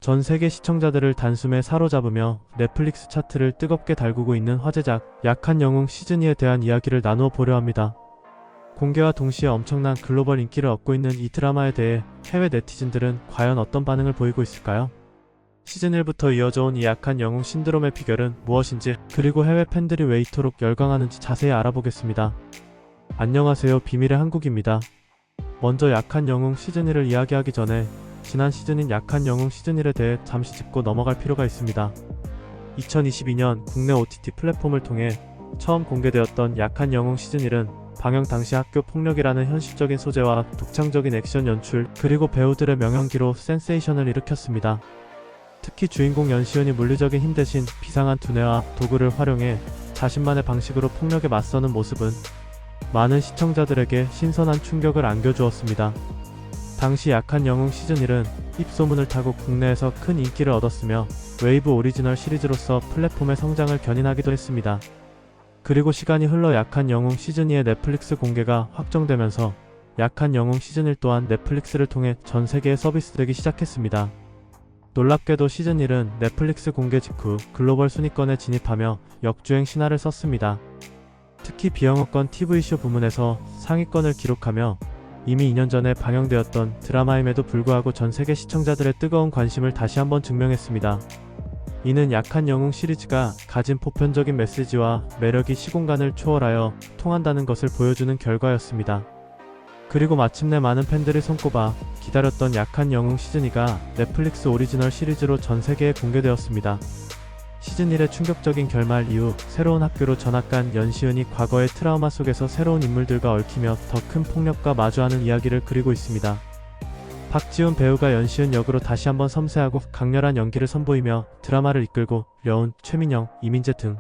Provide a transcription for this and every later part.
전 세계 시청자들을 단숨에 사로잡으며 넷플릭스 차트를 뜨겁게 달구고 있는 화제작 약한 영웅 시즌2에 대한 이야기를 나누어 보려 합니다. 공개와 동시에 엄청난 글로벌 인기를 얻고 있는 이 드라마에 대해 해외 네티즌들은 과연 어떤 반응을 보이고 있을까요? 시즌1부터 이어져온 이 약한 영웅 신드롬의 비결은 무엇인지, 그리고 해외 팬들이 왜 이토록 열광하는지 자세히 알아보겠습니다. 안녕하세요, 비밀의 한국입니다. 먼저 약한 영웅 시즌1을 이야기하기 전에 지난 시즌인 약한 영웅 시즌1에 대해 잠시 짚고 넘어갈 필요가 있습니다. 2022년 국내 OTT 플랫폼을 통해 처음 공개되었던 약한 영웅 시즌1은 방영 당시 학교 폭력이라는 현실적인 소재와 독창적인 액션 연출, 그리고 배우들의 명연기로 센세이션을 일으켰습니다. 특히 주인공 연시은이 물리적인 힘 대신 비상한 두뇌와 도구를 활용해 자신만의 방식으로 폭력에 맞서는 모습은 많은 시청자들에게 신선한 충격을 안겨주었습니다. 당시 약한 영웅 시즌1은 입소문을 타고 국내에서 큰 인기를 얻었으며 웨이브 오리지널 시리즈로서 플랫폼의 성장을 견인하기도 했습니다. 그리고 시간이 흘러 약한 영웅 시즌2의 넷플릭스 공개가 확정되면서 약한 영웅 시즌1 또한 넷플릭스를 통해 전 세계에 서비스되기 시작했습니다. 놀랍게도 시즌1은 넷플릭스 공개 직후 글로벌 순위권에 진입하며 역주행 신화를 썼습니다. 특히 비영어권 TV쇼 부문에서 상위권을 기록하며 이미 2년 전에 방영되었던 드라마임에도 불구하고 전 세계 시청자들의 뜨거운 관심을 다시 한번 증명했습니다. 이는 약한 영웅 시리즈가 가진 보편적인 메시지와 매력이 시공간을 초월하여 통한다는 것을 보여주는 결과였습니다. 그리고 마침내 많은 팬들이 손꼽아 기다렸던 약한 영웅 시즌2가 넷플릭스 오리지널 시리즈로 전 세계에 공개되었습니다. 시즌1의 충격적인 결말 이후 새로운 학교로 전학간 연시은이 과거의 트라우마 속에서 새로운 인물들과 얽히며 더 큰 폭력과 마주하는 이야기를 그리고 있습니다. 박지훈 배우가 연시은 역으로 다시 한번 섬세하고 강렬한 연기를 선보이며 드라마를 이끌고 려운, 최민영, 이민재 등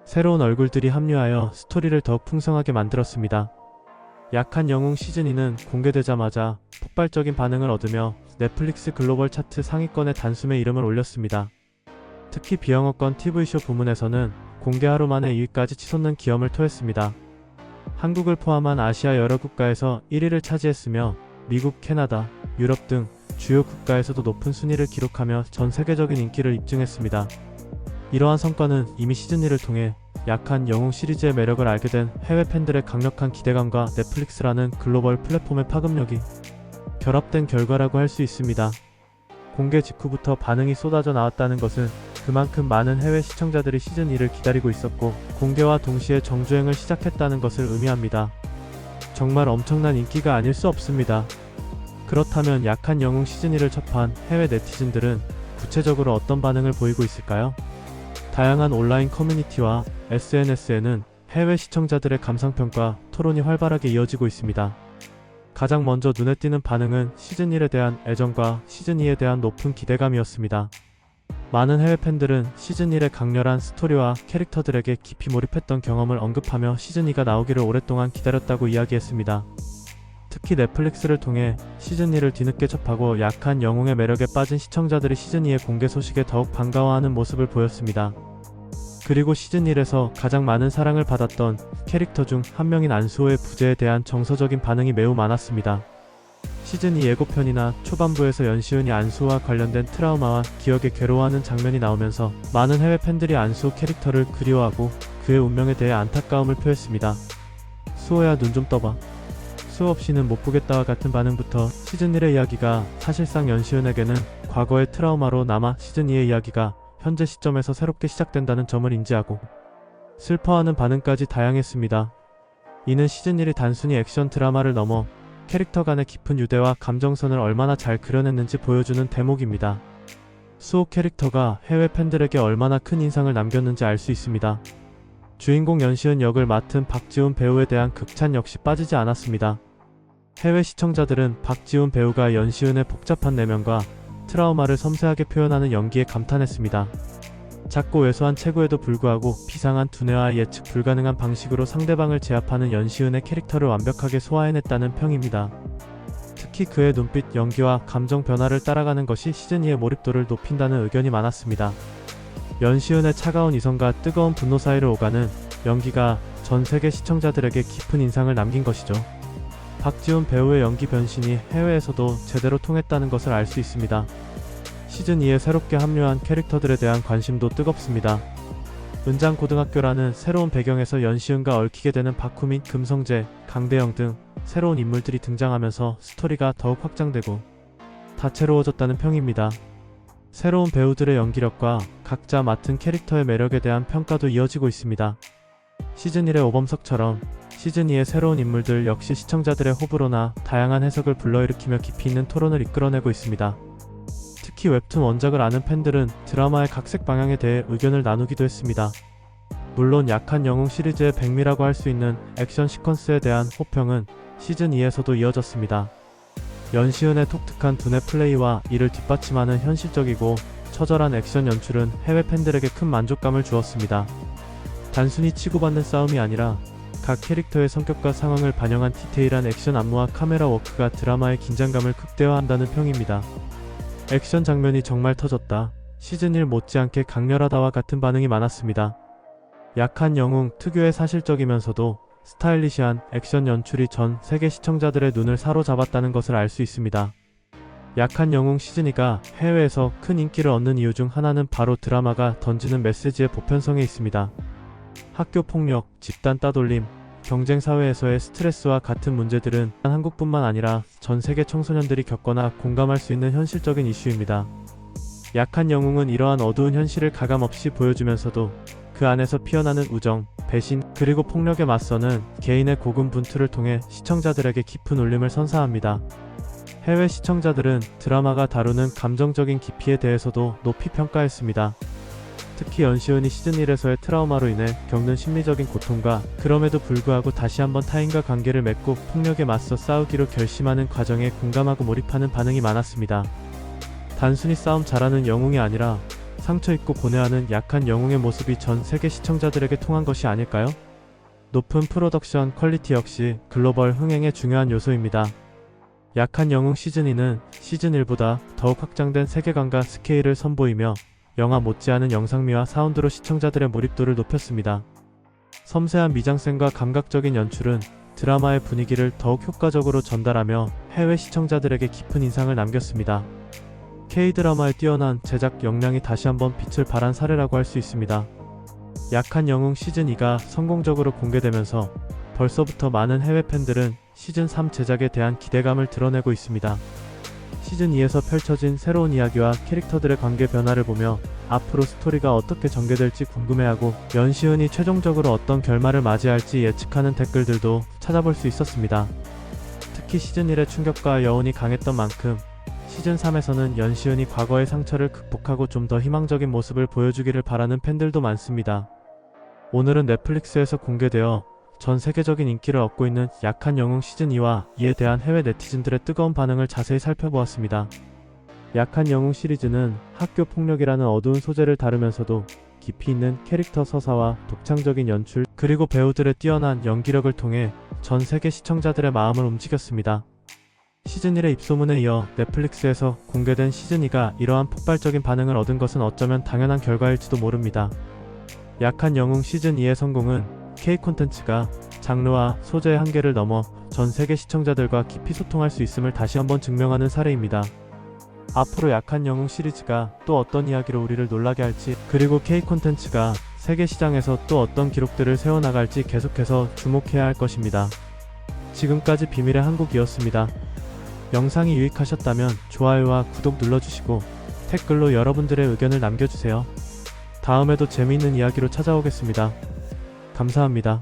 새로운 얼굴들이 합류하여 스토리를 더욱 풍성하게 만들었습니다. 약한 영웅 시즌2는 공개되자마자 폭발적인 반응을 얻으며 넷플릭스 글로벌 차트 상위권에 단숨에 이름을 올렸습니다. 특히 비영어권 TV쇼 부문에서는 공개 하루 만에 2위까지 치솟는 기염을 토했습니다. 한국을 포함한 아시아 여러 국가에서 1위를 차지했으며 미국, 캐나다, 유럽 등 주요 국가에서도 높은 순위를 기록하며 전 세계적인 인기를 입증했습니다. 이러한 성과는 이미 시즌2를 통해 약한 영웅 시리즈의 매력을 알게 된 해외 팬들의 강력한 기대감과 넷플릭스라는 글로벌 플랫폼의 파급력이 결합된 결과라고 할 수 있습니다. 공개 직후부터 반응이 쏟아져 나왔다는 것은 그만큼 많은 해외 시청자들이 시즌2를 기다리고 있었고 공개와 동시에 정주행을 시작했다는 것을 의미합니다. 정말 엄청난 인기가 아닐 수 없습니다. 그렇다면 약한 영웅 시즌2를 접한 해외 네티즌들은 구체적으로 어떤 반응을 보이고 있을까요? 다양한 온라인 커뮤니티와 SNS에는 해외 시청자들의 감상평가, 토론이 활발하게 이어지고 있습니다. 가장 먼저 눈에 띄는 반응은 시즌1에 대한 애정과 시즌2에 대한 높은 기대감이었습니다. 많은 해외 팬들은 시즌1의 강렬한 스토리와 캐릭터들에게 깊이 몰입했던 경험을 언급하며 시즌2가 나오기를 오랫동안 기다렸다고 이야기했습니다. 특히 넷플릭스를 통해 시즌2를 뒤늦게 접하고 약한 영웅의 매력에 빠진 시청자들이 시즌2의 공개 소식에 더욱 반가워하는 모습을 보였습니다. 그리고 시즌1에서 가장 많은 사랑을 받았던 캐릭터 중 한 명인 안수호의 부재에 대한 정서적인 반응이 매우 많았습니다. 시즌2 예고편이나 초반부에서 연시은이 안수호와 관련된 트라우마와 기억에 괴로워하는 장면이 나오면서 많은 해외 팬들이 안수호 캐릭터를 그리워하고 그의 운명에 대해 안타까움을 표했습니다. 수호야, 눈 좀 떠봐. 수호 없이는 못 보겠다와 같은 반응부터 시즌1의 이야기가 사실상 연시은에게는 과거의 트라우마로 남아 시즌2의 이야기가 현재 시점에서 새롭게 시작된다는 점을 인지하고 슬퍼하는 반응까지 다양했습니다. 이는 시즌1이 단순히 액션 드라마를 넘어 캐릭터 간의 깊은 유대와 감정선을 얼마나 잘 그려냈는지 보여주는 대목입니다. 수호 캐릭터가 해외 팬들에게 얼마나 큰 인상을 남겼는지 알 수 있습니다. 주인공 연시은 역을 맡은 박지훈 배우에 대한 극찬 역시 빠지지 않았습니다. 해외 시청자들은 박지훈 배우가 연시은의 복잡한 내면과 트라우마를 섬세하게 표현하는 연기에 감탄했습니다. 작고 왜소한 체구에도 불구하고 비상한 두뇌와 예측 불가능한 방식으로 상대방을 제압하는 연시은의 캐릭터를 완벽하게 소화해냈다는 평입니다. 특히 그의 눈빛, 연기와 감정 변화를 따라가는 것이 시즌2의 몰입도를 높인다는 의견이 많았습니다. 연시은의 차가운 이성과 뜨거운 분노 사이를 오가는 연기가 전 세계 시청자들에게 깊은 인상을 남긴 것이죠. 박지훈 배우의 연기 변신이 해외에서도 제대로 통했다는 것을 알 수 있습니다. 시즌2에 새롭게 합류한 캐릭터들에 대한 관심도 뜨겁습니다. 은장고등학교라는 새로운 배경에서 연시은과 얽히게 되는 바쿠 및 금성재, 강대영 등 새로운 인물들이 등장하면서 스토리가 더욱 확장되고 다채로워졌다는 평입니다. 새로운 배우들의 연기력과 각자 맡은 캐릭터의 매력에 대한 평가도 이어지고 있습니다. 시즌1의 오범석처럼 시즌2의 새로운 인물들 역시 시청자들의 호불호나 다양한 해석을 불러일으키며 깊이 있는 토론을 이끌어내고 있습니다. 특히 웹툰 원작을 아는 팬들은 드라마의 각색 방향에 대해 의견을 나누기도 했습니다. 물론 약한 영웅 시리즈의 백미라고 할 수 있는 액션 시퀀스에 대한 호평은 시즌2에서도 이어졌습니다. 연시은의 독특한 두뇌 플레이와 이를 뒷받침하는 현실적이고 처절한 액션 연출은 해외 팬들에게 큰 만족감을 주었습니다. 단순히 치고받는 싸움이 아니라 각 캐릭터의 성격과 상황을 반영한 디테일한 액션 안무와 카메라 워크가 드라마의 긴장감을 극대화한다는 평입니다. 액션 장면이 정말 터졌다. 시즌1 못지않게 강렬하다와 같은 반응이 많았습니다. 약한 영웅 특유의 사실적이면서도 스타일리시한 액션 연출이 전 세계 시청자들의 눈을 사로잡았다는 것을 알 수 있습니다. 약한 영웅 시즌2가 해외에서 큰 인기를 얻는 이유 중 하나는 바로 드라마가 던지는 메시지의 보편성에 있습니다. 학교 폭력, 집단 따돌림, 경쟁 사회에서의 스트레스와 같은 문제들은 한국뿐만 아니라 전 세계 청소년들이 겪거나 공감할 수 있는 현실적인 이슈입니다. 약한 영웅은 이러한 어두운 현실을 가감없이 보여주면서도 그 안에서 피어나는 우정, 배신, 그리고 폭력에 맞서는 개인의 고군분투를 통해 시청자들에게 깊은 울림을 선사합니다. 해외 시청자들은 드라마가 다루는 감정적인 깊이에 대해서도 높이 평가했습니다. 특히 연시은이 시즌1에서의 트라우마로 인해 겪는 심리적인 고통과 그럼에도 불구하고 다시 한번 타인과 관계를 맺고 폭력에 맞서 싸우기로 결심하는 과정에 공감하고 몰입하는 반응이 많았습니다. 단순히 싸움 잘하는 영웅이 아니라 상처 입고 고뇌하는 약한 영웅의 모습이 전 세계 시청자들에게 통한 것이 아닐까요? 높은 프로덕션 퀄리티 역시 글로벌 흥행의 중요한 요소입니다. 약한 영웅 시즌2는 시즌1보다 더욱 확장된 세계관과 스케일을 선보이며 영화 못지않은 영상미와 사운드로 시청자들의 몰입도를 높였습니다. 섬세한 미장센과 감각적인 연출은 드라마의 분위기를 더욱 효과적으로 전달하며 해외 시청자들에게 깊은 인상을 남겼습니다. K-드라마의 뛰어난 제작 역량이 다시 한번 빛을 발한 사례라고 할 수 있습니다. 약한 영웅 시즌2가 성공적으로 공개되면서 벌써부터 많은 해외 팬들은 시즌3 제작에 대한 기대감을 드러내고 있습니다. 시즌2에서 펼쳐진 새로운 이야기와 캐릭터들의 관계 변화를 보며 앞으로 스토리가 어떻게 전개될지 궁금해하고 연시은이 최종적으로 어떤 결말을 맞이할지 예측하는 댓글들도 찾아볼 수 있었습니다. 특히 시즌1의 충격과 여운이 강했던 만큼 시즌3에서는 연시은이 과거의 상처를 극복하고 좀 더 희망적인 모습을 보여주기를 바라는 팬들도 많습니다. 오늘은 넷플릭스에서 공개되어 전 세계적인 인기를 얻고 있는 약한 영웅 시즌2와 이에 대한 해외 네티즌들의 뜨거운 반응을 자세히 살펴보았습니다. 약한 영웅 시리즈는 학교 폭력이라는 어두운 소재를 다루면서도 깊이 있는 캐릭터 서사와 독창적인 연출, 그리고 배우들의 뛰어난 연기력을 통해 전 세계 시청자들의 마음을 움직였습니다. 시즌1의 입소문에 이어 넷플릭스에서 공개된 시즌2가 이러한 폭발적인 반응을 얻은 것은 어쩌면 당연한 결과일지도 모릅니다. 약한 영웅 시즌2의 성공은 K-콘텐츠가 장르와 소재의 한계를 넘어 전 세계 시청자들과 깊이 소통할 수 있음을 다시 한번 증명하는 사례입니다. 앞으로 약한 영웅 시리즈가 또 어떤 이야기로 우리를 놀라게 할지, 그리고 K-콘텐츠가 세계 시장에서 또 어떤 기록들을 세워나갈지 계속해서 주목해야 할 것입니다. 지금까지 비밀의 한국이었습니다. 영상이 유익하셨다면 좋아요와 구독 눌러주시고 댓글로 여러분들의 의견을 남겨주세요. 다음에도 재미있는 이야기로 찾아오겠습니다. 감사합니다.